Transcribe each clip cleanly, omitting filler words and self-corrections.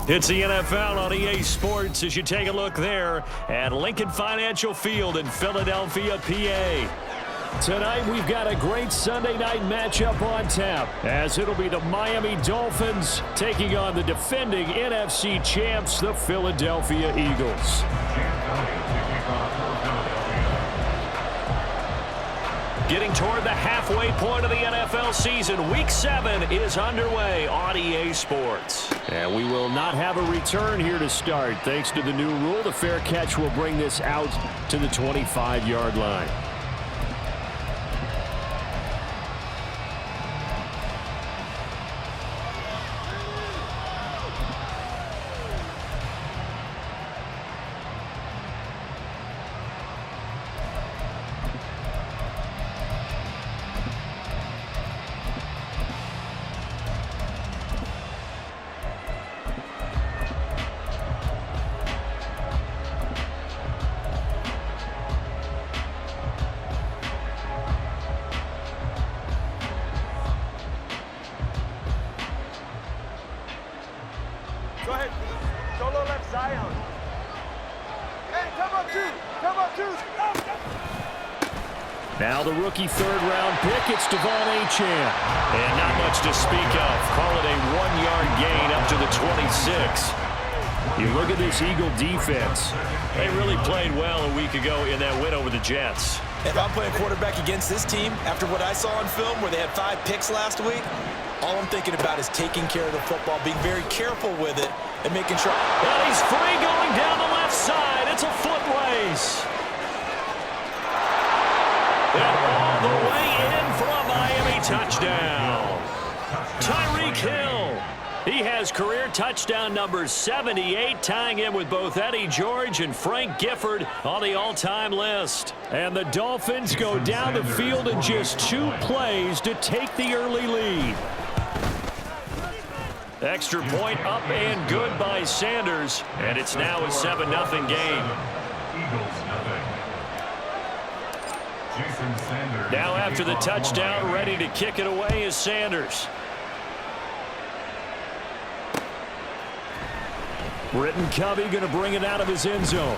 It's the NFL on EA Sports as you take a look there at Lincoln Financial Field in Philadelphia, PA. Tonight we've got a great Sunday night matchup on tap as it'll be the Miami Dolphins taking on the defending NFC champs, the Philadelphia Eagles. Getting toward the halfway point of the NFL season, Week 7 is underway on EA Sports. And we will not have a return here to start. Thanks to the new rule, the fair catch will bring this out to the 25-yard line. Go ahead. Solo left Zion. Hey, come on, two. Come on, two. Now the rookie third-round pick, it's Devon Achane. And not much to speak of. Call it a 1-yard gain up to the 26. You look at this Eagle defense. They really played well a week ago in that win over the Jets. If I'm playing quarterback against this team, after what I saw on film where they had 5 picks last week, all I'm thinking about is taking care of the football, being very careful with it, and making sure. Well, he's free going down the left side. It's a foot race. And all the way in for a Miami touchdown. Tyreek Hill. He has career touchdown number 78, tying in with both Eddie George and Frank Gifford on the all-time list. And the Dolphins go down the field in just 2 plays to take the early lead. Extra point up and good by Sanders, and it's now a 7-0 game. Now after the touchdown, ready to kick it away is Sanders. Britton Covey going to bring it out of his end zone.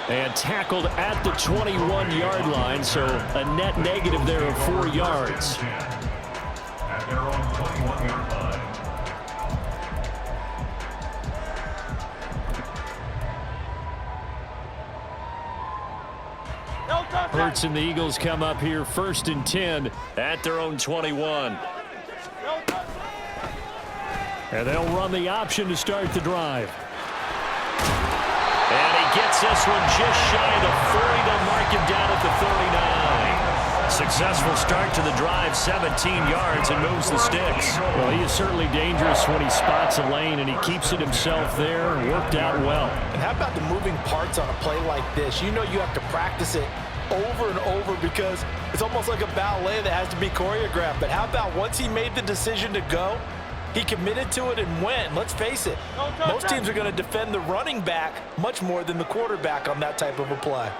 And tackled at the 21-yard line, so a net negative there of 4 yards. At their own 21-yard line. Hurts and the Eagles come up here 1st and 10 at their own 21. And they'll run the option to start the drive. And he gets this one just shy of the 40. They'll mark him down at the 39. Successful start to the drive, 17 yards, and moves the sticks. Well, he is certainly dangerous when he spots a lane, and he keeps it himself there. Worked out well. And how about the moving parts on a play like this? You know you have to practice it over and over because it's almost like a ballet that has to be choreographed. But how about once he made the decision to go, he committed to it and went. Let's face it, most teams are going to defend the running back much more than the quarterback on that type of a play.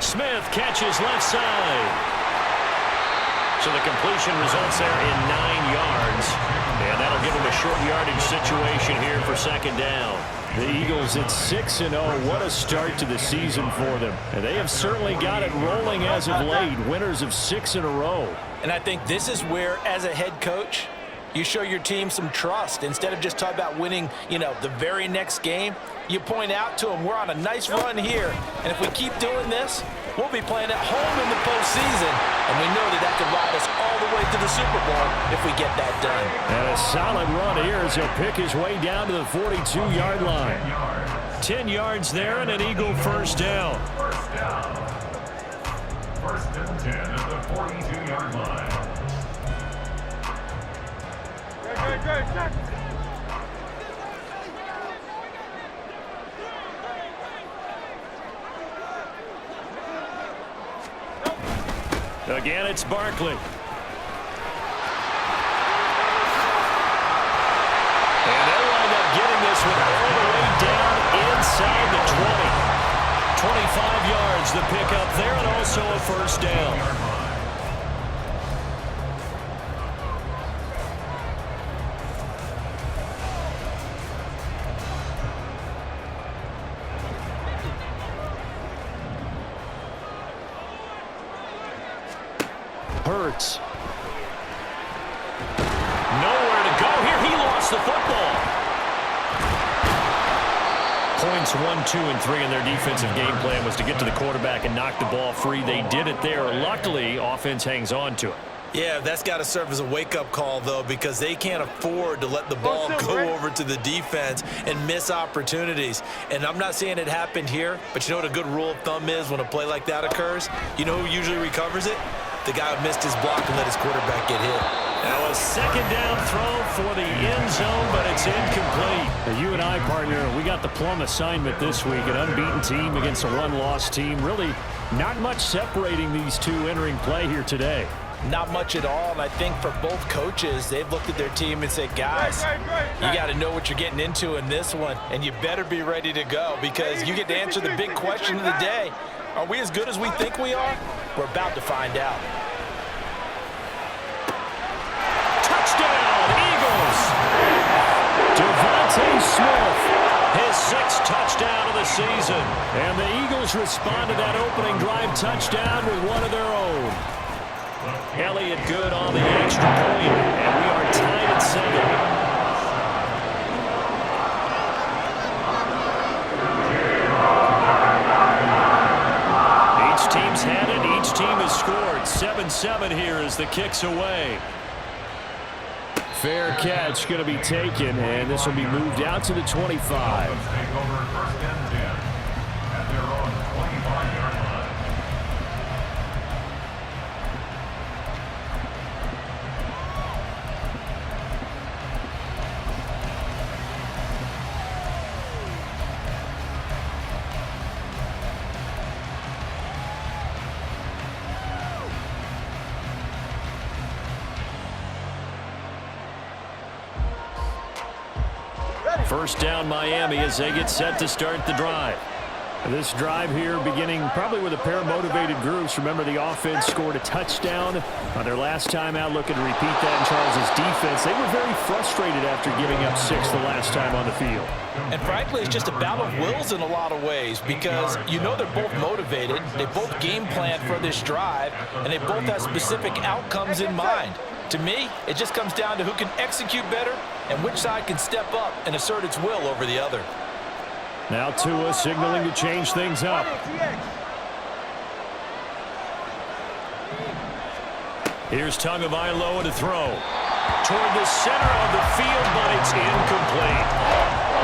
Smith catches left side. So the completion results there in 9 yards. And that'll give him a short yardage situation here for 2nd down. The Eagles at 6-0. What a start to the season for them. And they have certainly got it rolling as of late. Winners of 6 in a row. And I think this is where, as a head coach, you show your team some trust. Instead of just talking about winning, the very next game, you point out to them, we're on a nice run here. And if we keep doing this, we'll be playing at home in the postseason. And we know that could ride us all the way to the Super Bowl if we get that done. And a solid run here as he'll pick his way down to the 42-yard line. 10 yards there and an Eagle 1st down. 1st and 10 at the 42-yard line. Good. Again, it's Barkley. And they'll wind up getting this one all the way down inside the 20. 25 yards the pickup there, and also a 1st down. Hurts. Nowhere to go here. He lost the football. Points 1, 2, and 3 in their defensive game plan was to get to the quarterback and knock the ball free. They did it there. Luckily, offense hangs on to it. Yeah, that's got to serve as a wake-up call, though, because they can't afford to let the ball go over to the defense and miss opportunities. And I'm not saying it happened here, but you know what a good rule of thumb is when a play like that occurs? You know who usually recovers it? The guy who missed his block and let his quarterback get hit. Now a second down throw for the end zone, but it's incomplete. Now you and I, partner, we got the plum assignment this week. An unbeaten team against a one-loss team. Really not much separating these two entering play here today. Not much at all, and I think for both coaches, they've looked at their team and said, guys, you got to know what you're getting into in this one, and you better be ready to go because you get to answer the big question of the day. Are we as good as we think we are? We're about to find out. Touchdown, Eagles! Devontae Smith, his 6th touchdown of the season. And the Eagles respond to that opening drive touchdown with one of their own. Elliott good on the extra point, and we are tied at 7. Each team's had it. Each team has scored. 7-7 here as the kick's away. Fair catch going to be taken, and this will be moved out to the 25. Take over 1st and 10 at their own 25-yard line. First down Miami as they get set to start the drive. This drive here beginning probably with a pair of motivated groups. Remember, the offense scored a touchdown on their last time out, looking to repeat that in Charles' defense. They were very frustrated after giving up 6 the last time on the field. And frankly, it's just a battle of wills in a lot of ways because you know they're both motivated, they both game plan for this drive, and they both have specific outcomes in mind. To me, it just comes down to who can execute better and which side can step up and assert its will over the other. Now Tua signaling to change things up. Here's Tagovailoa to throw. Toward the center of the field, but it's incomplete.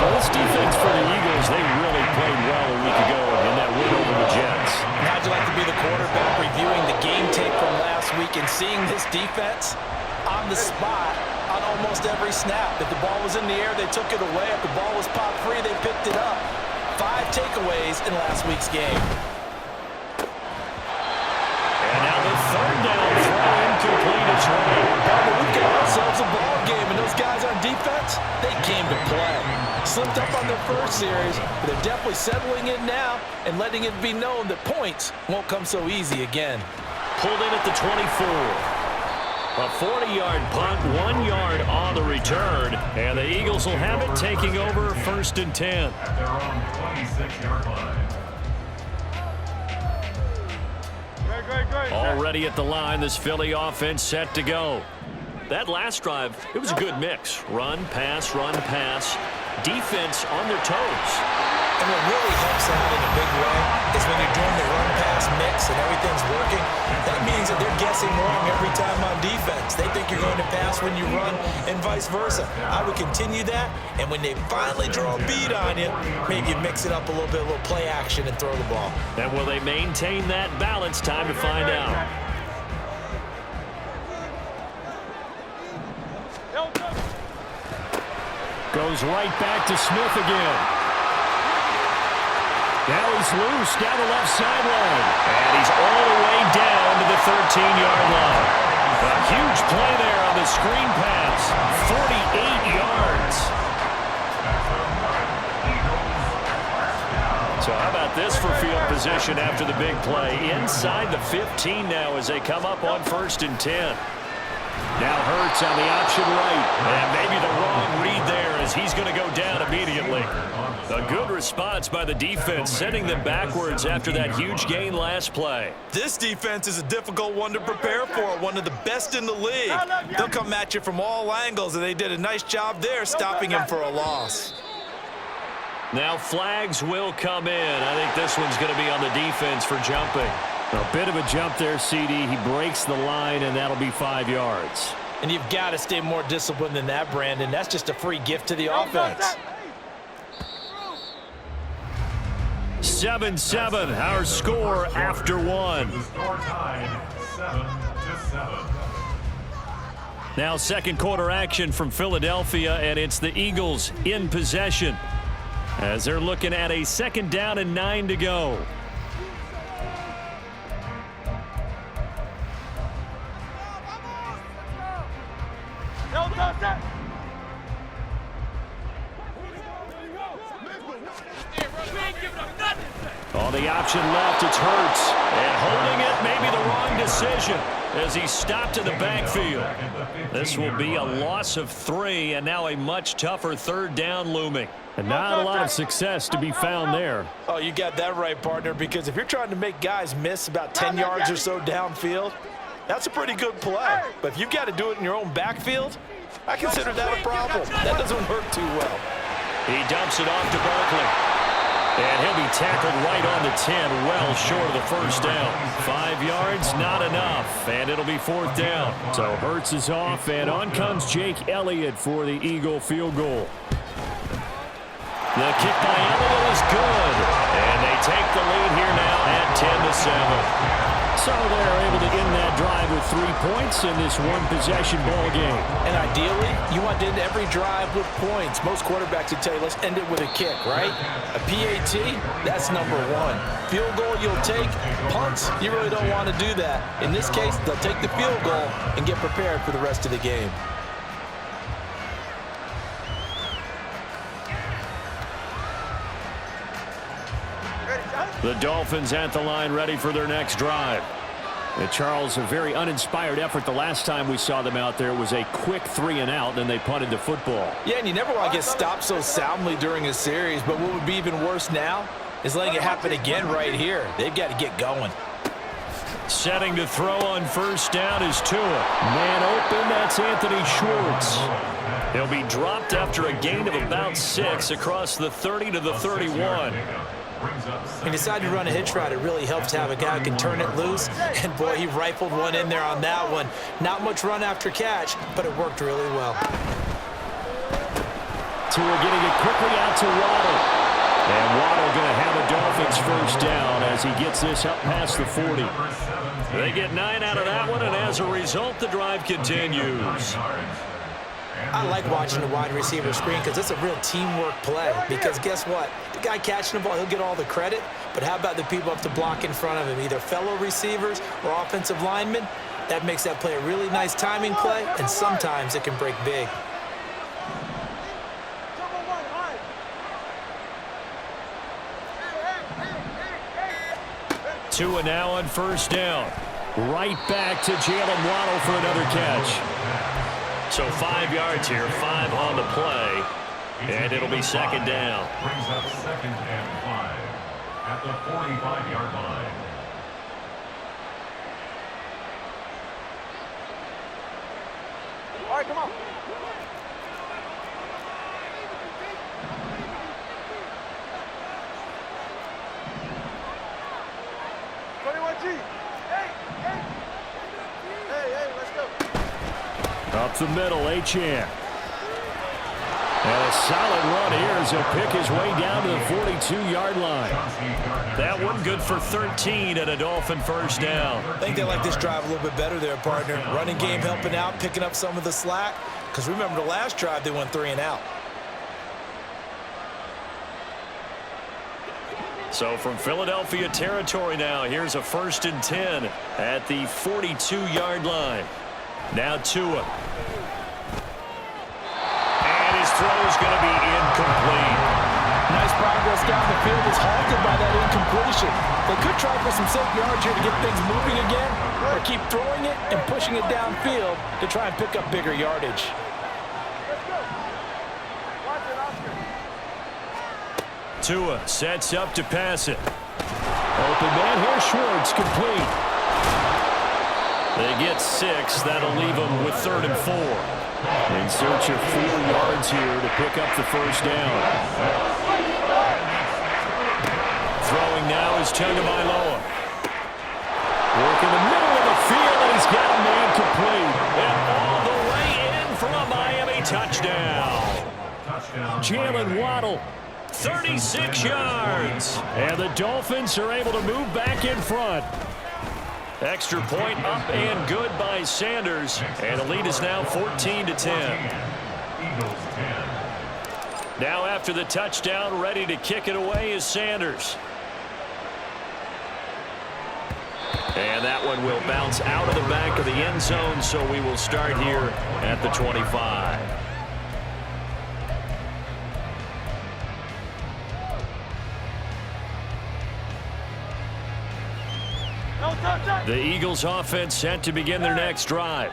Well, this defense for the Eagles, they really played well a week ago in that win over the Jets. How'd you like to be the quarterback reviewing the game tape from last week and seeing this defense on the spot on almost every snap? If the ball was in the air, they took it away. If the ball was popped free, they picked it up. 5 takeaways in last week's game. And now the 3rd down throw incomplete. It's right. We've got ourselves a ball game, and those guys on defense, they came to play. Slipped up on their first series, but they're definitely settling in now and letting it be known that points won't come so easy again. Pulled in at the 24. A 40-yard punt, 1 yard on the return, and the Eagles will have it taking over 1st and 10. At their own 26-yard line. Already at the line, this Philly offense set to go. That last drive, it was a good mix. Run, pass, defense on their toes. And what really helps out in a big way is when you're doing the run-pass mix and everything's working, that means that they're guessing wrong every time on defense. They think you're going to pass when you run and vice versa. I would continue that, and when they finally draw a bead on you, maybe you mix it up a little bit, a little play action and throw the ball. And will they maintain that balance? Time to find out. Goes right back to Smith again. Now he's loose down the left sideline. And he's all the way down to the 13-yard line. A huge play there on the screen pass. 48 yards. So how about this for field position after the big play? Inside the 15 now as they come up on 1st and 10. Now Hurts on the option right. And maybe the wrong read there as he's going to go down immediately. A good response by the defense, sending them backwards after that huge gain last play. This defense is a difficult one to prepare for, one of the best in the league. They'll come at you from all angles, and they did a nice job there stopping him for a loss. Now flags will come in. I think this one's going to be on the defense for jumping. A bit of a jump there, CD. He breaks the line, and that'll be 5 yards. And you've got to stay more disciplined than that, Brandon. That's just a free gift to the offense. 7-7, our score after one. The score tied 7-7. Now second quarter action from Philadelphia, and it's the Eagles in possession as they're looking at a 2nd down and 9 to go. On the option left, it's Hurts. And holding it may be the wrong decision as he stopped in the backfield. This will be a loss of 3, and now a much tougher 3rd down looming. And not a lot of success to be found there. Oh, you got that right, partner, because if you're trying to make guys miss about 10 yards or so downfield, that's a pretty good play. But if you've got to do it in your own backfield, I consider that a problem. That doesn't work too well. He dumps it off to Barkley. And he'll be tackled right on the 10, well short of the 1st down. 5 yards, not enough, and it'll be 4th down. So Hurts is off, and on comes Jake Elliott for the Eagle field goal. The kick by Elliott is good, and they take the lead here now at 10-7. So they're able to end that drive with 3 points in this one-possession ball game. And ideally, you want to end every drive with points. Most quarterbacks would tell you, let's end it with a kick, right? A PAT, that's number 1. Field goal you'll take. Punts, you really don't want to do that. In this case, they'll take the field goal and get prepared for the rest of the game. The Dolphins at the line, ready for their next drive. And Charles, a very uninspired effort. The last time we saw them out there was a quick 3-and-out, then they punted the football. Yeah, and you never want to get stopped so soundly during a series, but what would be even worse now is letting it happen again right here. They've got to get going. Setting to throw on 1st down is Tua. Man open, that's Anthony Schwartz. He'll be dropped after a gain of about 6 across the 30 to the 31. He decided to run a hitch route. It really helps to have a guy who can turn it loose. And, boy, he rifled one in there on that one. Not much run after catch, but it worked really well. Tua getting it quickly out to Waddle. And Waddle going to have a Dolphins 1st down as he gets this up past the 40. They get 9 out of that one, and as a result, the drive continues. I like watching the wide receiver screen because it's a real teamwork play. Because guess what? The guy catching the ball, he'll get all the credit. But how about the people up to block in front of him, either fellow receivers or offensive linemen? That makes that play a really nice timing play, and sometimes it can break big. Tua now on 1st down. Right back to Jalen Waddle for another catch. So 5 yards here, 5 on the play, and it'll be 2nd down. Brings up 2nd and 5 at the 45-yard line. All right, come on. Up the middle, Achane. And a solid run here as he'll pick his way down to the 42-yard line. That one good for 13 and a Dolphin 1st down. I think they like this drive a little bit better there, partner. Running game helping out, picking up some of the slack. Because remember the last drive, they went 3-and-out. So from Philadelphia territory now, here's a 1st and 10 at the 42-yard line. Now Tua. And his throw is going to be incomplete. Nice progress down the field was halted by that incompletion. They could try for some safe yards here to get things moving again, or keep throwing it and pushing it downfield to try and pick up bigger yardage. Tua sets up to pass it. Open man here, Schwartz, complete. They get 6. That'll leave them with 3rd and 4. In search of 4 yards here to pick up the first down. Throwing now is Tagovailoa. Work in the middle of the field, and he's got a man complete. And all the way in for a Miami touchdown. Jalen Waddle, 36 yards. And the Dolphins are able to move back in front. Extra point up and good by Sanders. And the lead is now 14-10. Now after the touchdown, ready to kick it away is Sanders. And that one will bounce out of the back of the end zone, so we will start here at the 25. The Eagles offense set to begin their next drive.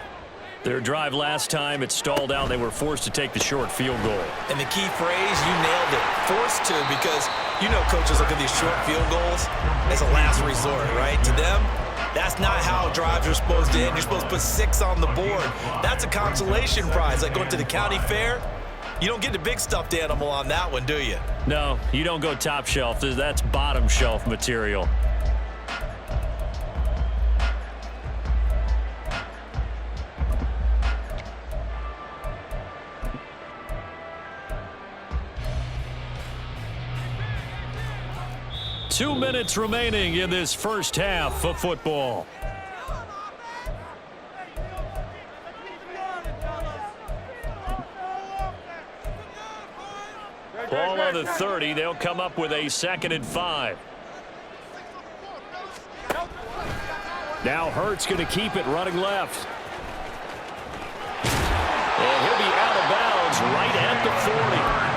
Their drive last time, it stalled out. They were forced to take the short field goal. And the key phrase, you nailed it. Forced to, because you know coaches look at these short field goals as a last resort, right? To them, that's not how drives are supposed to end. You're supposed to put 6 on the board. That's a consolation prize. Like going to the county fair, you don't get the big stuffed animal on that one, do you? No, you don't go top shelf. That's bottom shelf material. Two minutes remaining in this first half of football. Ball on the 30. They'll come up with a 2nd and 5. Now Hurts going to keep it running left. And he'll be out of bounds right at the 40.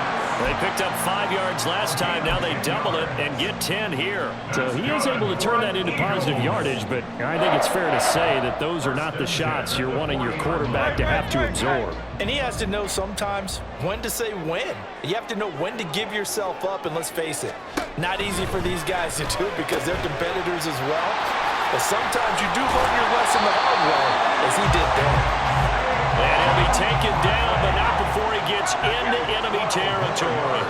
They picked up 5 yards last time. Now they double it and get 10 here. So he is able to turn that into positive yardage, but I think it's fair to say that those are not the shots you're wanting your quarterback to have to absorb. And he has to know sometimes when to say when. You have to know when to give yourself up, and let's face it, not easy for these guys to do because they're competitors as well. But sometimes you do learn your lesson the hard way, as he did there. And he'll be taken down, but not before he gets into enemy territory.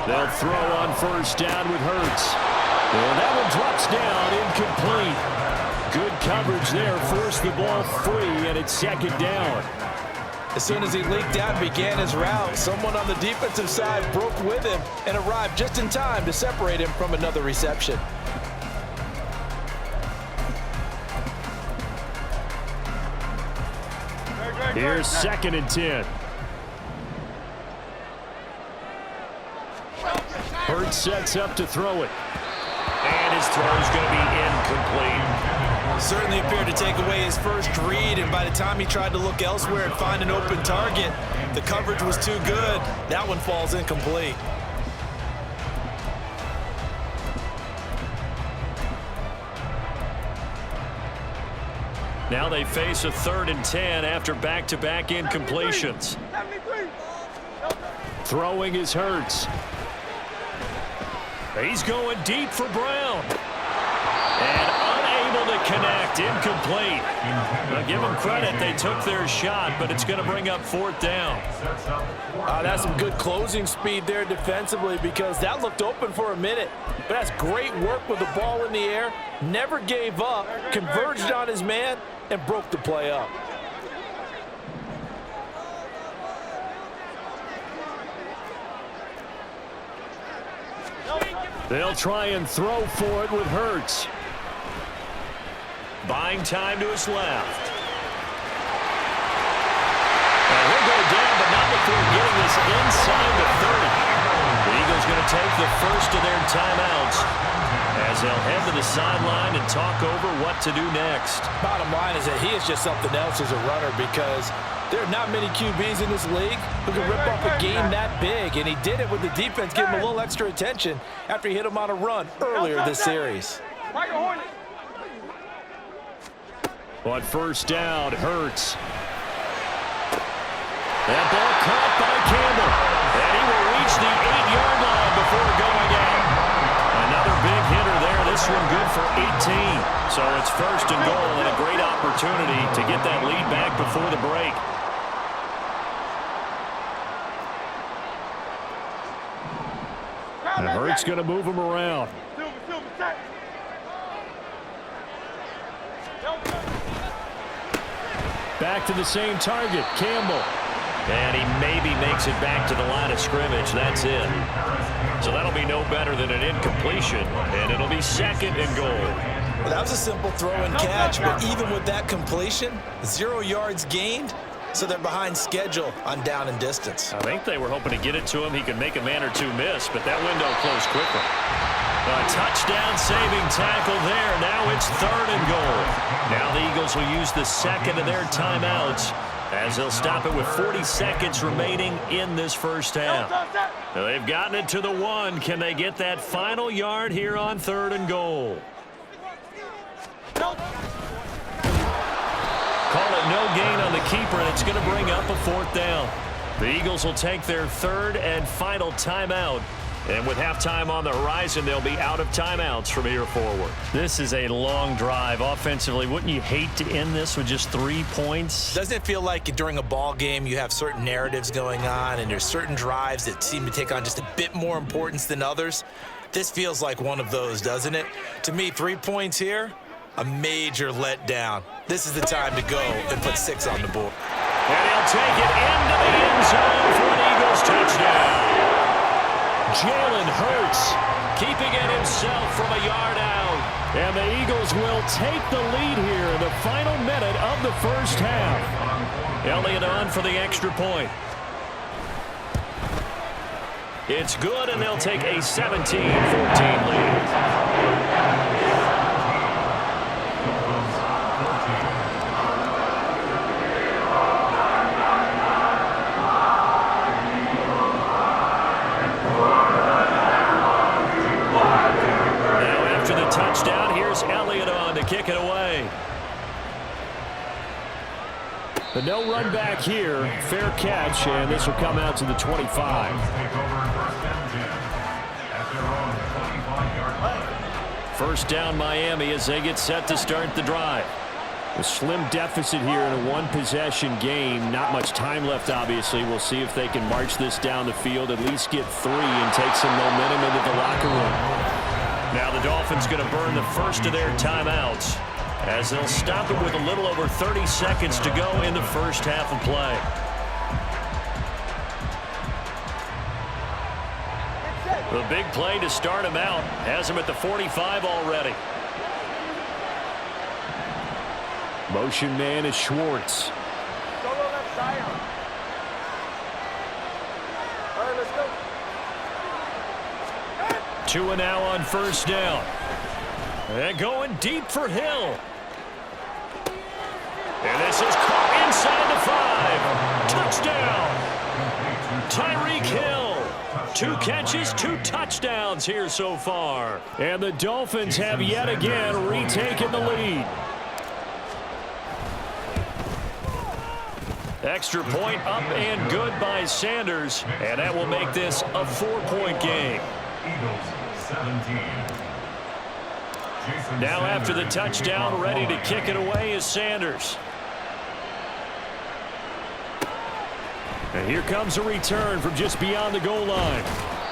They'll throw on first down with Hurts. And that one drops down, incomplete. Good coverage there, forced the ball free, and it's 2nd down. As soon as he leaked out and began his route, someone on the defensive side broke with him and arrived just in time to separate him from another reception. Here's 2nd and 10. Hurts sets up to throw it. And his throw is going to be incomplete. Certainly appeared to take away his first read, and by the time he tried to look elsewhere and find an open target, the coverage was too good. That one falls incomplete. Now they face a 3rd and 10 after back-to-back incompletions. Throwing is Hurts. He's going deep for Brown. And unable to connect, incomplete. Now give them credit, they took their shot, but it's going to bring up 4th down. That's some good closing speed there defensively because that looked open for a minute. But that's great work with the ball in the air. Never gave up, converged on his man, and broke the play up. They'll try and throw for it with Hurts. Buying time to his left. And he'll go down, but not before getting this inside the 30. The Eagles going to take the first of their timeouts as they'll head to the sideline and talk over what to do next. Bottom line is that he is just something else as a runner because there are not many QBs in this league who can rip off a game that big, and he did it with the defense giving him a little extra attention after he hit him on a run earlier this series. On first down, Hurts. That ball caught by Campbell. And he opportunity to get that lead back before the break. And Hurts going to move him around. Back to the same target, Campbell. And he maybe makes it back to the line of scrimmage. That's it. So that'll be no better than an incompletion, and it'll be 2nd and goal. Well, that was a simple throw and catch, but even with that completion, 0 yards gained, so they're behind schedule on down and distance. I think they were hoping to get it to him. He could make a man or two miss, but that window closed quickly. A touchdown-saving tackle there. Now it's 3rd and goal. Now the Eagles will use the 2nd of their timeouts as they'll stop it with 40 seconds remaining in this first half. Now they've gotten it to the 1. Can they get that final yard here on 3rd and goal? Call it no gain on the keeper, and it's going to bring up a 4th down. The Eagles will take their 3rd and final timeout. And with halftime on the horizon, they'll be out of timeouts from here forward. This is a long drive offensively. Wouldn't you hate to end this with just 3 points? Doesn't it feel like during a ball game you have certain narratives going on and there's certain drives that seem to take on just a bit more importance than others? This feels like one of those, doesn't it? To me, 3 points here, a major letdown. This is the time to go and put 6 on the board. And he'll take it into the end zone for an Eagles touchdown. Jalen Hurts keeping it himself from a yard out. And the Eagles will take the lead here in the final minute of the first half. Elliott on for the extra point. It's good, and they'll take a 17-14 lead. Touchdown. Here's Elliott on to kick it away. The no run back here. Fair catch, and this will come out to the 25. First down Miami as they get set to start the drive. A slim deficit here in a one-possession game. Not much time left, obviously. We'll see if they can march this down the field, at least get 3 and take some momentum into the locker room. Now the Dolphins going to burn the first of their timeouts as they'll stop it with a little over 30 seconds to go in the first half of play. The big play to start him out has him at the 45 already. Motion man is Schwartz. Solo left Zion. All right, let's go. 2 and now on first down. And going deep for Hill. And this is caught inside the 5. Touchdown. Tyreek Hill. 2 catches, 2 touchdowns here so far. And the Dolphins have yet again retaken the lead. Extra point up and good by Sanders. And that will make this a 4-point game. Now after the touchdown, ready to kick it away is Sanders. And here comes a return from just beyond the goal line.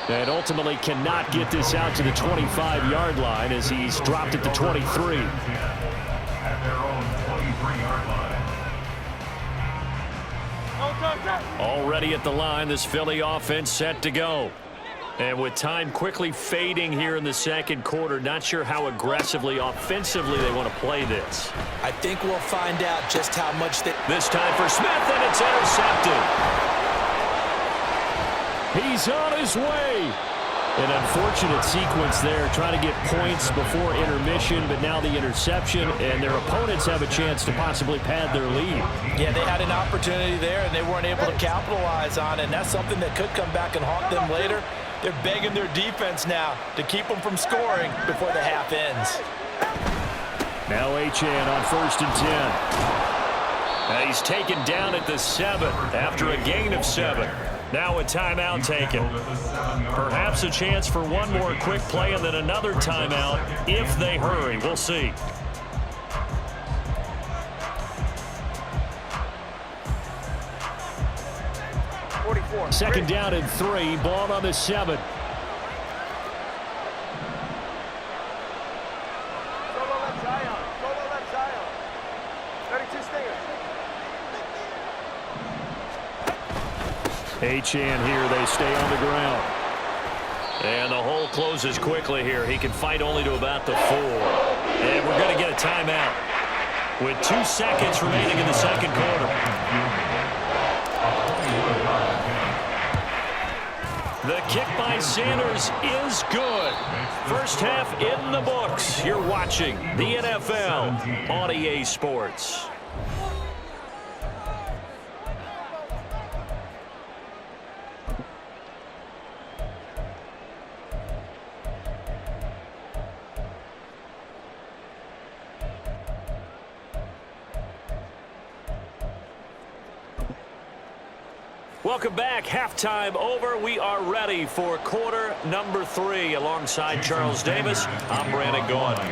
And ultimately cannot get this out to the 25-yard line as he's dropped at the 23. At their own 23-yard line. Already at the line, this Philly offense set to go. And with time quickly fading here in the second quarter, not sure how aggressively, offensively they want to play this. I think we'll find out just how much they... This time for Smith, and it's intercepted. He's on his way. An unfortunate sequence there, trying to get points before intermission, but now the interception, and their opponents have a chance to possibly pad their lead. Yeah, they had an opportunity there, and they weren't able to capitalize on it, and that's something that could come back and haunt them later. They're begging their defense now to keep them from scoring before the half ends. Now Achane on 1st and 10. And he's taken down at the 7 after a gain of 7. Now a timeout taken. Perhaps a chance for one more quick play and then another timeout if they hurry. We'll see. Second down and 3. Ball on the 7. Solo left Zion. Solo left Zion. 32 stingers. Achane here. They stay on the ground. And the hole closes quickly here. He can fight only to about the 4. And we're going to get a timeout with 2 seconds remaining in the second quarter. The kick by Sanders is good. First half in the books. You're watching the NFL on EA Sports. Welcome back. Halftime over. We are ready for quarter number 3. Alongside Charles Davis, I'm Brandon Gaudin.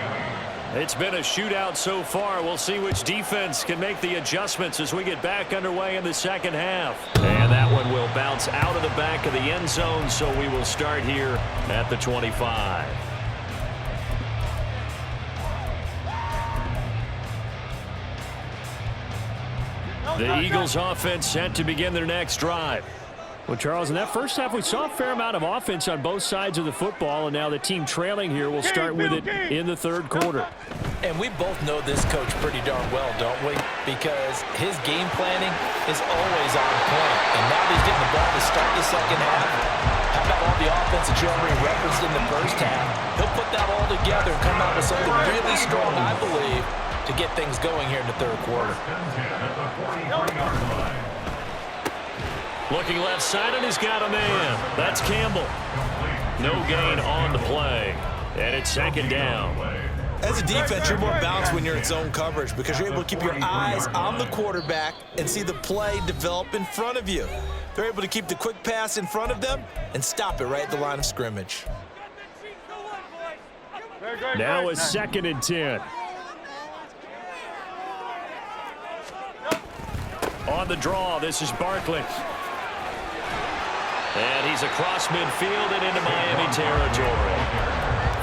It's been a shootout so far. We'll see which defense can make the adjustments as we get back underway in the second half. And that one will bounce out of the back of the end zone, so we will start here at the 25. The Eagles offense set to begin their next drive. Well, Charles, in that first half, we saw a fair amount of offense on both sides of the football, and now the team trailing here will start with it in the third quarter. And we both know this coach pretty darn well, don't we? Because his game planning is always on point. And now he's getting the ball to start the second half. How about all the offense that you already referenced in the first half? He'll put that all together and come out with something really strong, I believe, to get things going here in the third quarter. Looking left side, and he's got a man. That's Campbell. No gain on the play. And it's second down. As a defense, you're more balanced when you're in zone coverage because you're able to keep your eyes on the quarterback and see the play develop in front of you. They're able to keep the quick pass in front of them and stop it right at the line of scrimmage. Now a second and 10. On the draw, this is Barkley. And he's across midfield and into Miami territory.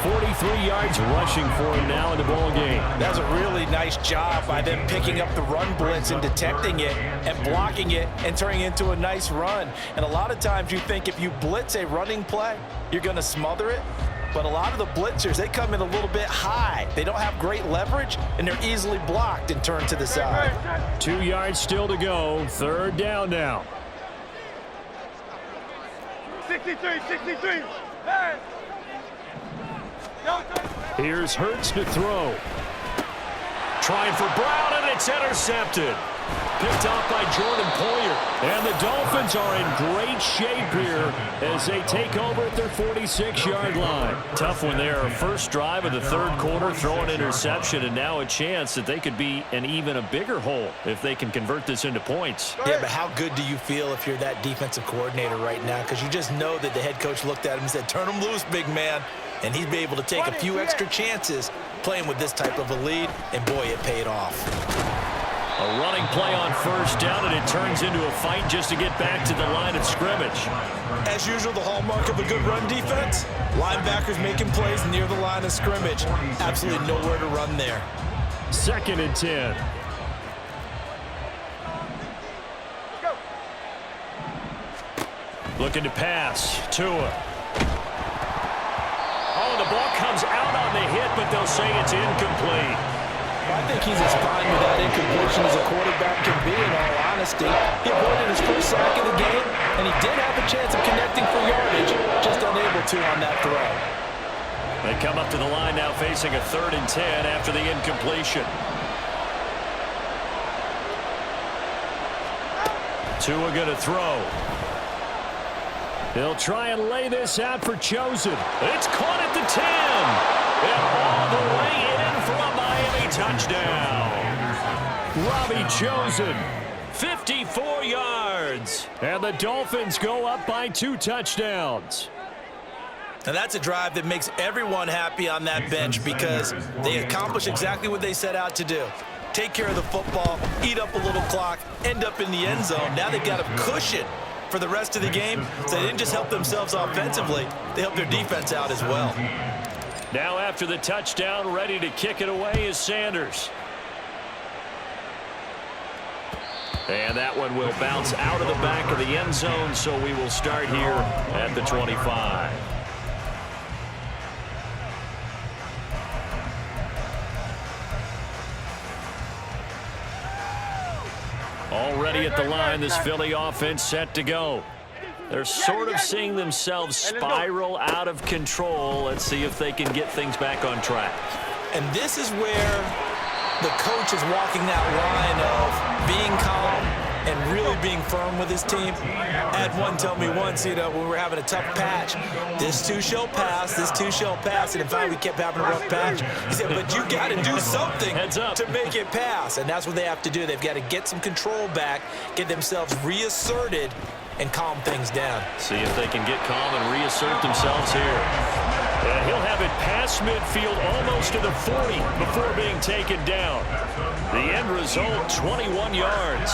43 yards rushing for him now in the ball game. That was a really nice job by them picking up the run blitz and detecting it and blocking it and turning it into a nice run. And a lot of times you think if you blitz a running play, you're going to smother it. But a lot of the blitzers, they come in a little bit high. They don't have great leverage, and they're easily blocked and turned to the side. 2 yards still to go. Third down now. 63. Here's Hurts to throw. Trying for Brown, and it's intercepted. Picked off by Jordan Poyer. And the Dolphins are in great shape here as they take over at their 46-yard line. Tough one there. First drive of the third quarter, throw an interception, and now a chance that they could be in even a bigger hole if they can convert this into points. Yeah, but how good do you feel if you're that defensive coordinator right now? Because you just know that the head coach looked at him and said, turn him loose, big man. And he'd be able to take a few extra chances playing with this type of a lead, and boy, it paid off. A running play on first down, and it turns into a fight just to get back to the line of scrimmage. As usual, the hallmark of a good run defense, linebackers making plays near the line of scrimmage. Absolutely nowhere to run there. Second and 10. Looking to pass. Tua. Oh, the ball comes out on the hit, but they'll say it's incomplete. I think he's as fine with that incompletion as a quarterback can be, in all honesty. He avoided his first sack of the game, and he did have a chance of connecting for yardage, just unable to on that throw. They come up to the line now facing a 3rd and 10 after the incompletion. Tua going to throw. They'll try and lay this out for Chosen. It's caught at the 10. And all the way in for a Miami touchdown. Robbie Chosen, 54 yards. And the Dolphins go up by 2 touchdowns. Now that's a drive that makes everyone happy on that bench because they accomplish exactly what they set out to do. Take care of the football, eat up a little clock, end up in the end zone. Now they've got a cushion for for the rest of the game. So they didn't just help themselves offensively, they helped their defense out as well. Now after the touchdown, ready to kick it away is Sanders. And that one will bounce out of the back of the end zone, so we will start here at the 25. Already at the line, this Philly offense set to go. They're sort of seeing themselves spiral out of control. Let's see if they can get things back on track. And this is where the coach is walking that line of being calm and really being firm with his team. I had one tell me once, when we were having a tough patch, this too shall pass, this too shall pass, and in fact we kept having a rough patch. He said, but you got to do something to make it pass, and that's what they have to do. They've got to get some control back, get themselves reasserted, and calm things down. See if they can get calm and reassert themselves here. And he'll have it past midfield almost to the 40 before being taken down. The end result, 21 yards.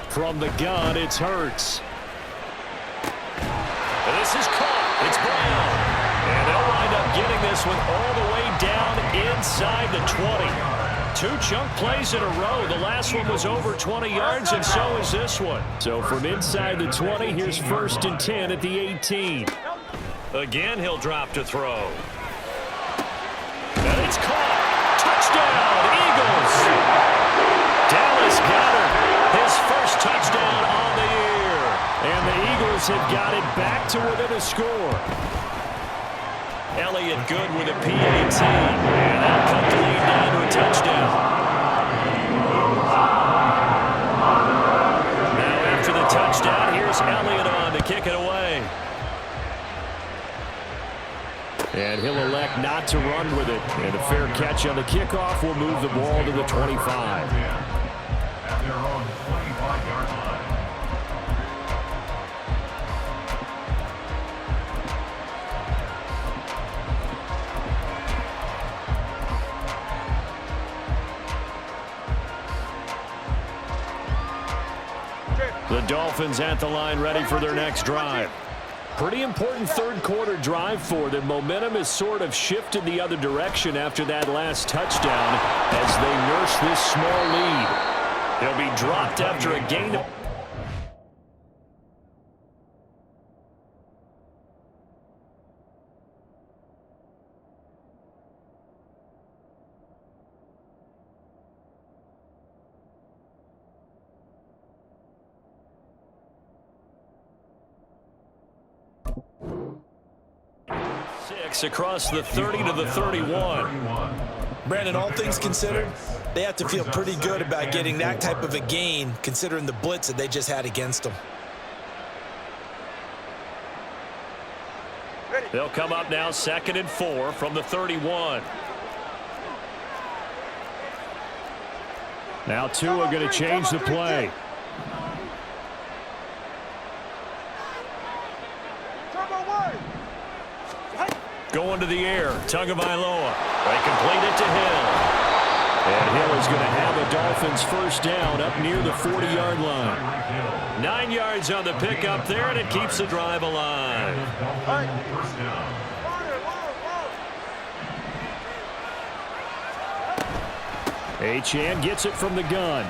From the gun, it's Hurts. This is caught. It's Brown. And they'll wind up getting this one all the way down inside the 20. 2 chunk plays in a row. The last one was over 20 yards, and so is this one. So from inside the 20, here's 1st and 10 at the 18. Again, he'll drop to throw. And it's caught. Touchdown, Eagles. Dallas Goedert, his first touchdown on the year. And the Eagles have got it back to within a score. Elliott good with a PAT. And that'll cut the lead down to a touchdown. Now after the touchdown, here's Elliott on to kick it away. And he'll elect not to run with it. And a fair catch on the kickoff will move the ball to the 25. At their own 25-yard line. The Dolphins at the line ready for their next drive. Pretty important third quarter drive for them. Momentum has sort of shifted the other direction after that last touchdown as they nurse this small lead. They'll be dropped after a gain of... across the 30 to the 31. Brandon, all things considered, they have to feel pretty good about getting that type of a gain considering the blitz that they just had against them. They'll come up now 2nd and 4 from the 31. Now Tua going to change the play. Going to the air, Tagovailoa. They complete it to Hill. And Hill is going to have a Dolphins first down up near the 40-yard line. 9 yards on the pickup there, and it keeps the drive alive. Achane gets it from the gun.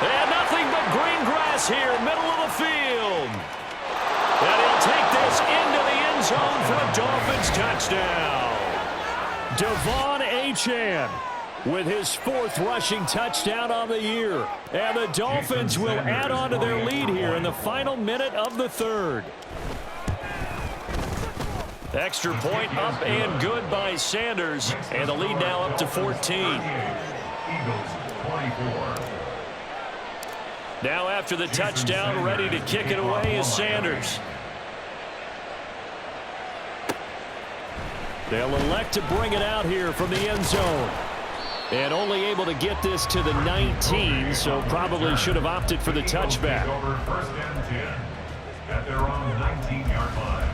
And nothing but green grass here, middle of the field. And he'll take this into the end zone for a Dolphins touchdown. Devon Achane with his 4th rushing touchdown on the year. And the Dolphins will add on to their lead here in the final minute of the 3rd. Extra point up and good by Sanders. And the lead now up to 14. Eagles 24. Now after the touchdown, ready to kick it away is Sanders. They'll elect to bring it out here from the end zone. And only able to get this to the 19, so probably should have opted for the touchback. Over 1st and 10 at their own 19-yard line.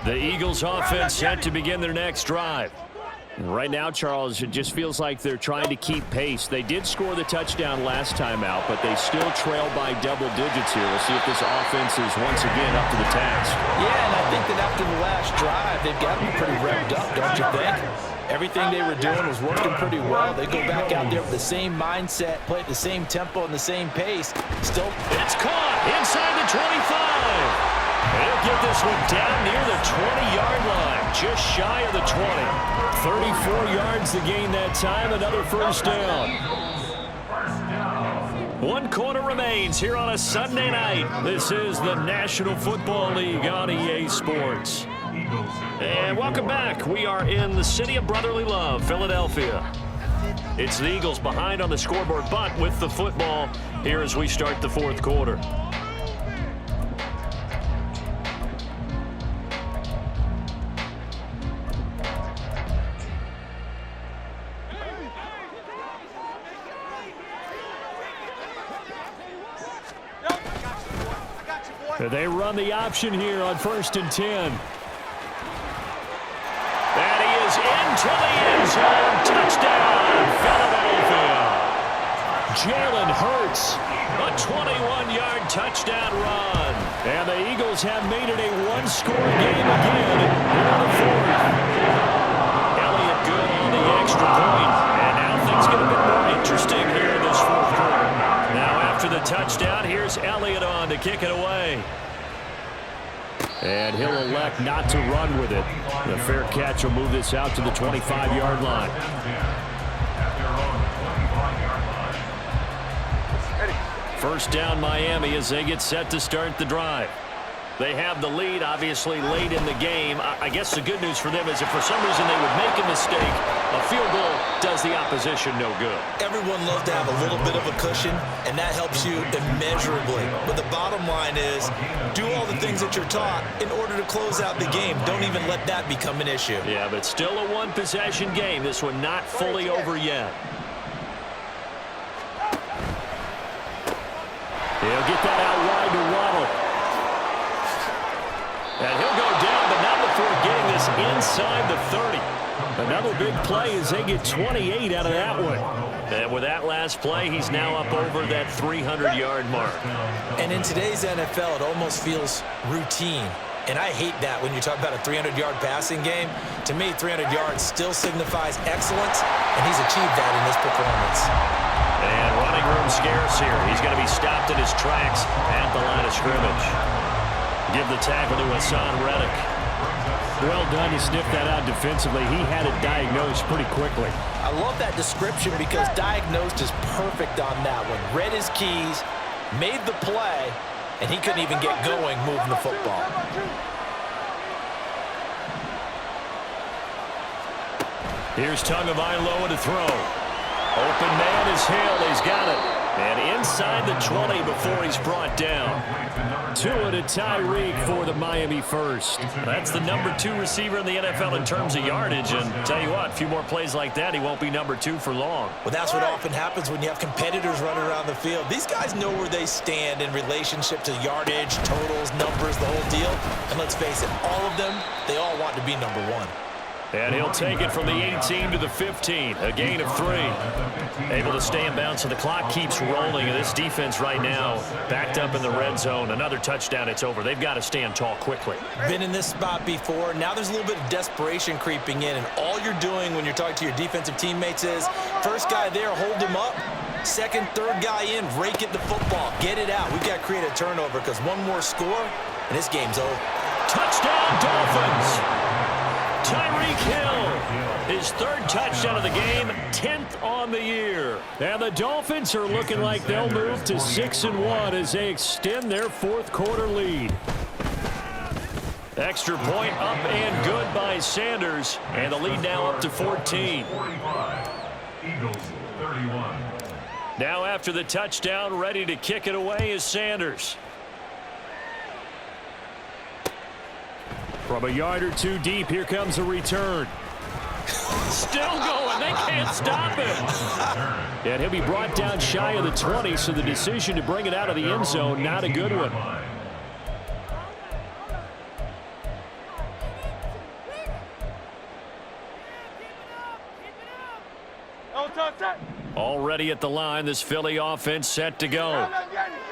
The Eagles offense set to begin their next drive. Right now, Charles, it just feels like they're trying to keep pace. They did score the touchdown last time out, but they still trail by double digits here. We'll see if this offense is once again up to the task. Yeah, and I think that after the last drive, they've got to be pretty revved up, don't you think? Everything they were doing was working pretty well. They go back out there with the same mindset, play at the same tempo and the same pace. Still, it's caught inside the 25. He'll get this one down near the 20-yard line, just shy of the 20. 34 yards to gain that time, another first down. 1 quarter remains here on a Sunday night. This is the National Football League on EA Sports. And welcome back. We are in the city of brotherly love, Philadelphia. It's the Eagles behind on the scoreboard, but with the football here as we start the fourth quarter. They run the option here on 1st and 10. And he is into the end zone. Touchdown, Philadelphia. Jalen Hurts, a 21-yard touchdown run. And the Eagles have made it a one-score game again here on the fourth. Elliott good on the extra point. And now things get a bit more interesting here in this fourth quarter. Now after the touchdown, here's Elliott on to kick it away. And he'll elect not to run with it. The fair catch will move this out to the 25-yard line. First down Miami as they get set to start the drive. They have the lead, obviously, late in the game. I guess the good news for them is if for some reason they would make a mistake, a field goal does the opposition no good. Everyone loves to have a little bit of a cushion, and that helps you immeasurably. But the bottom line is, do all the things that you're taught in order to close out the game. Don't even let that become an issue. Yeah, but still a one-possession game. This one not fully over yet. He'll get that out wide to Waddle. And he'll go down, but not before getting this inside the 30. Another big play as they get 28 out of that one. And with that last play, he's now up over that 300-yard mark. And in today's NFL, it almost feels routine. And I hate that when you talk about a 300-yard passing game. To me, 300 yards still signifies excellence, and he's achieved that in this performance. And running room scarce here. He's going to be stopped in his tracks at the line of scrimmage. Give the tackle to Hassan Reddick. Well done to sniff that out defensively. He had it diagnosed pretty quickly. I love that description because diagnosed is perfect on that one. Read his keys, made the play, and he couldn't even get going moving the football. Here's Tagovailoa to throw. Open man is Hill. He's got it. And inside the 20 before he's brought down. Tua to Tyreek for the Miami first. That's the number 2 receiver in the NFL in terms of yardage. And tell you what, a few more plays like that, he won't be number 2 for long. Well, that's what often happens when you have competitors running around the field. These guys know where they stand in relationship to yardage, totals, numbers, the whole deal. And let's face it, all of them, they all want to be number 1. And he'll take it from the 18 to the 15, a gain of 3. Able to stay in bounds, so the clock keeps rolling. And this defense right now backed up in the red zone. Another touchdown, it's over. They've got to stand tall quickly. Been in this spot before. Now there's a little bit of desperation creeping in. And all you're doing when you're talking to your defensive teammates is, first guy there, hold him up. Second, third guy in, rake at the football. Get it out. We've got to create a turnover because one more score, and this game's over. Touchdown, Dolphins! Tyreek Hill, his 3rd touchdown of the game, 10th on the year. And the Dolphins are looking like they'll move to 6-1 as they extend their 4th quarter lead. Extra point up and good by Sanders, and the lead now up to 14. Eagles 31. Now after the touchdown, ready to kick it away is Sanders. From a yard or 2 deep, here comes a return. Still going. They can't stop him. And he'll be brought down shy of the 20, so the decision to bring it out of the end zone, not a good one. ready at the line. This Philly offense set to go.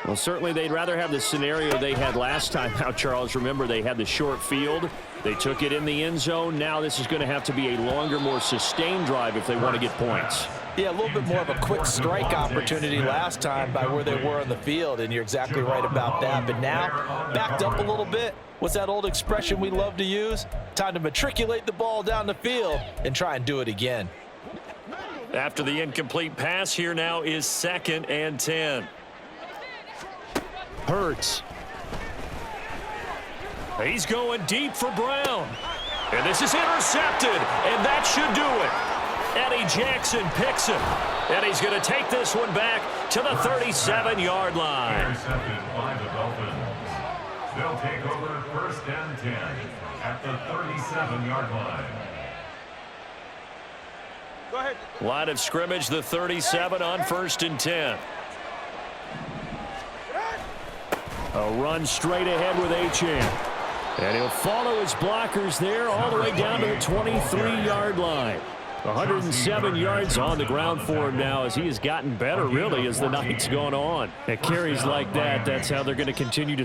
Well, certainly they'd rather have the scenario they had last time out, Charles. Remember, they had the short field. They took it in the end zone. Now this is going to have to be a longer, more sustained drive if they want to get points. Yeah, a little bit more of a quick strike opportunity last time by where they were on the field, and you're exactly right about that. But now, backed up a little bit. What's that old expression we love to use? Time to matriculate the ball down the field and try and do it again. After the incomplete pass, here now is 2nd and 10. Hurts. He's going deep for Brown. And this is intercepted, and that should do it. Eddie Jackson picks him, and he's going to take this one back to the 37-yard line. Intercepted by the Dolphins. They'll take over 1st and 10 at the 37-yard line. Go ahead. Line of scrimmage, the 37 on 1st and 10. A run straight ahead with Achane. And he'll follow his blockers there all the way down to the 23-yard line. 107 yards on the ground for him now as he has gotten better, really, as the night's gone on. At carries like that, that's how they're going to continue to